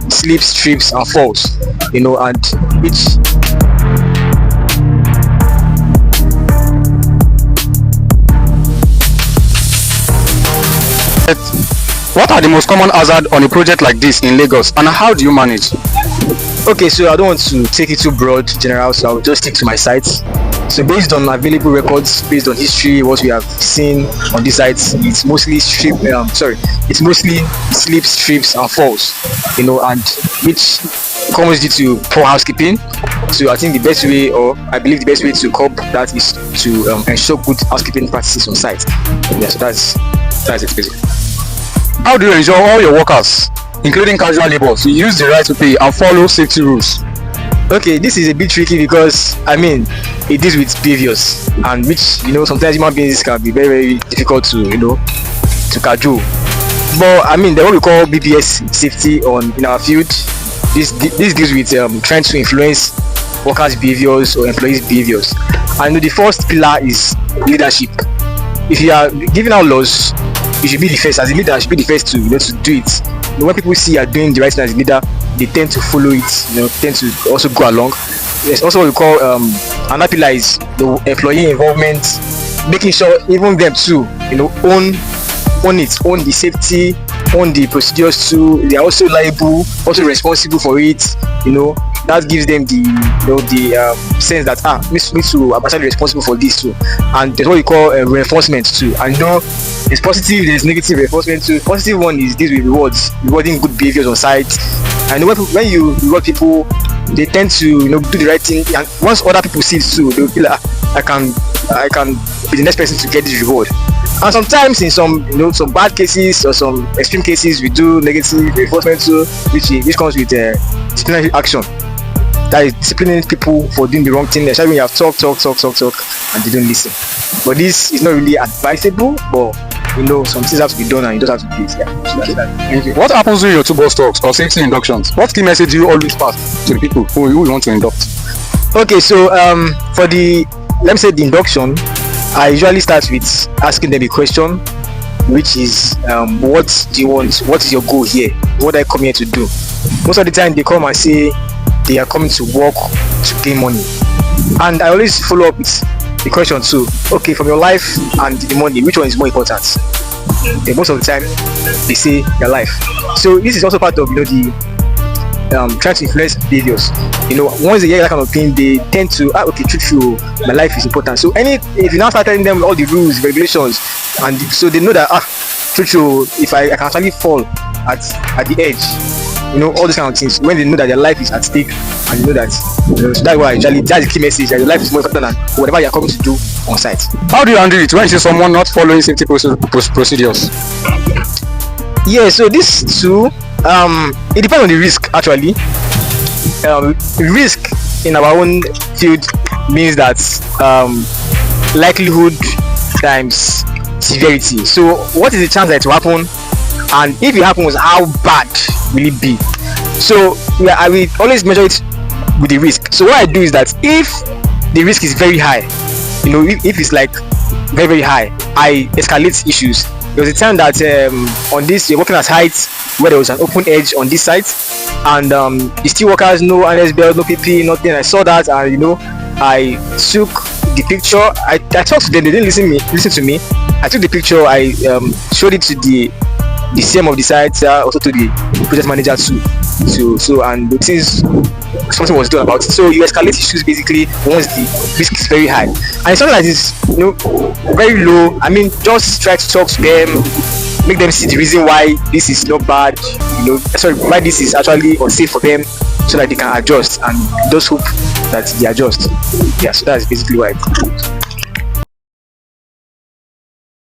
slips, trips, and falls. And which What are the most common hazards on a project like this in Lagos, and how do you manage? Okay, so I don't want to take it too broad, general, so I'll just stick to my sites. So based on available records, based on history, what we have seen on these sites, it's mostly it's mostly slips, trips, and falls. And which comes due to poor housekeeping. So I think the best way, or I believe the best way to curb that is to ensure good housekeeping practices on site. Yeah, so that's it basically. How do you ensure all your workers, including casual laborers, use the right to pay and follow safety rules? Okay, this is a bit tricky because it deals with behaviors, and which sometimes human beings can be very, very difficult to cajole. But the what we call BPS safety in our field, this deals with trying to influence workers' behaviors or employees' behaviors. And the first pillar is leadership. If you are giving out laws, you should be the first. As a leader, you should be the first to do it. When people see you are doing the right thing as a leader, they tend to follow it. Tend to also go along. There's also what we call another pillar is the employee involvement, making sure even them too, own the safety, own the procedures too. They are also liable, also responsible for it. That gives them the sense that me too, I'm actually responsible for this too. And there's what we call reinforcement too. And there's positive, there's negative reinforcement too. Positive one is this with rewarding good behaviors on site. And when you reward people, they tend to do the right thing. And once other people see it too, they'll feel like I can be the next person to get this reward. And sometimes in some bad cases or some extreme cases, we do negative reinforcement too, which comes with disciplinary action. That is disciplining people for doing the wrong thing, especially when you have talk and they don't listen. But this is not really advisable, but some things have to be done and you just have to do it. Yeah. So Thank you. What happens during your two-bus talks or safety inductions? What key message do you always pass to the people who you want to induct? Okay, so for let me say the induction, I usually start with asking them a question, which is what do you want? What is your goal here? What are you coming here to do? Most of the time they come and say they are coming to work to gain money, and I always follow up with the question too. Okay, from your life and the money, which one is more important? Most of the time they say your life. So this is also part of the trying to influence behaviors. Once they hear that kind of thing, they tend to truthful, my life is important. So if you now start telling them all the rules, regulations, and so they know that truthful, if I can actually fall at the edge, all these kind of things. When they know that their life is at stake, and you know that, so that's why that's the key message, that your life is more important than whatever you are coming to do on site. How do you handle it when you see someone not following safety procedures? Yeah, so this too, it depends on the risk actually. Risk in our own field means that likelihood times severity. So what is the chance that it will happen, and if it happens, how bad will it be? So I will always measure it with the risk. So what I do is that if the risk is very high, if it's like very, very high, I escalate issues. There was a time that on this, you're working at heights where there was an open edge on this site, and the steel workers, no harness belt, no PP, nothing. I saw that, and I took the picture. I talked to them, they didn't listen to me. I took the picture, I showed it to the CM of the site, also to the project manager too. So and the things, something was done about it. So you escalate issues basically once the risk is very high, and it's something that is very low. Just try to talk to them, make them see the reason why this is not bad, why this is actually unsafe for them, so that they can adjust, and just hope that they adjust. Yeah, so that's basically why.